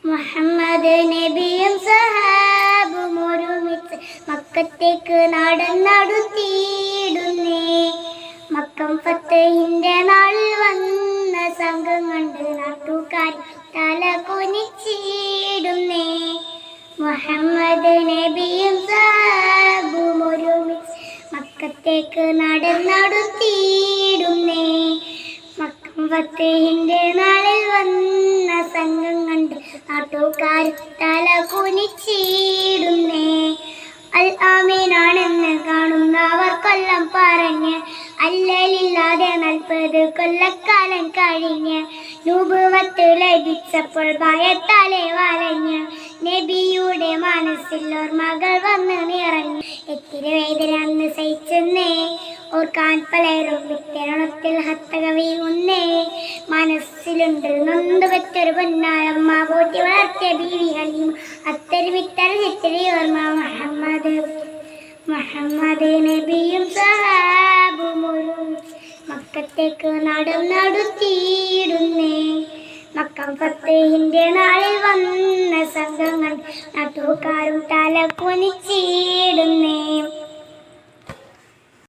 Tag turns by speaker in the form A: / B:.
A: മുഹമ്മദ് നബിയും സഹാബും ഒരുമിച്ച് മക്കത്തേക്ക് നടന്നടുത്തിയിടുന്നേ. മക്കം ഫത്തഹിന്റെ നാളിൽ വന്ന സംഘം കണ്ട് നാട്ടുകാർ തല കുനിച്ചിടുന്നേ. മുഹമ്മദ് നബിയും സഹാബും ഒരുമിച്ച് മക്കത്തേക്ക് നടന്നടുത്തിയിടുന്നേ. മക്കം ഫത്തഹിന്റെ നാളിൽ വന്ന സംഘം കണ്ട് നാട്ടുകാർ തല കുനിച്ചിടുന്നേ. അൽ ആമീനാണെന്ന് കാണുന്നവർ കൊല്ലം പറഞ്ഞ് അല്ലലില്ലാതെ 40 കൊല്ലക്കാലം കഴിഞ്ഞ് നുബുവത്ത് ലഭിച്ചപ്പോൾ ഭയത്താലെ വലഞ്ഞ് നബിയുടെ മനസ്സിൽ ഓർമ്മകൾ വന്ന് നിറഞ്ഞു. എത്തിരി വേദന അന്ന് സഹിച്ചെന്നേ ഓർക്കാൻ പലരും വിത്തരണത്തിൽ ഹത്തകവി ഉന്നേ. മനസ്സിലുണ്ട് നൊന്ത് വെച്ചൊരു പൊന്നാരമ്മ പോറ്റി വളർത്തിയ ബീവി ഹലീമ അത്തരി വിത്തര ചിത്തിരി ഓർമ്മ. മുഹമ്മദ് നബിയും സഹാബും മക്കത്തേക്ക് നടന്നടുത്തിയിടുന്നേ. മക്കം ഫത്തഹിന്റെ നാളിൽ വന്ന സംഘങ്ങൾ നാട്ടുകാരും തല കുനിച്ചിടുന്നേ.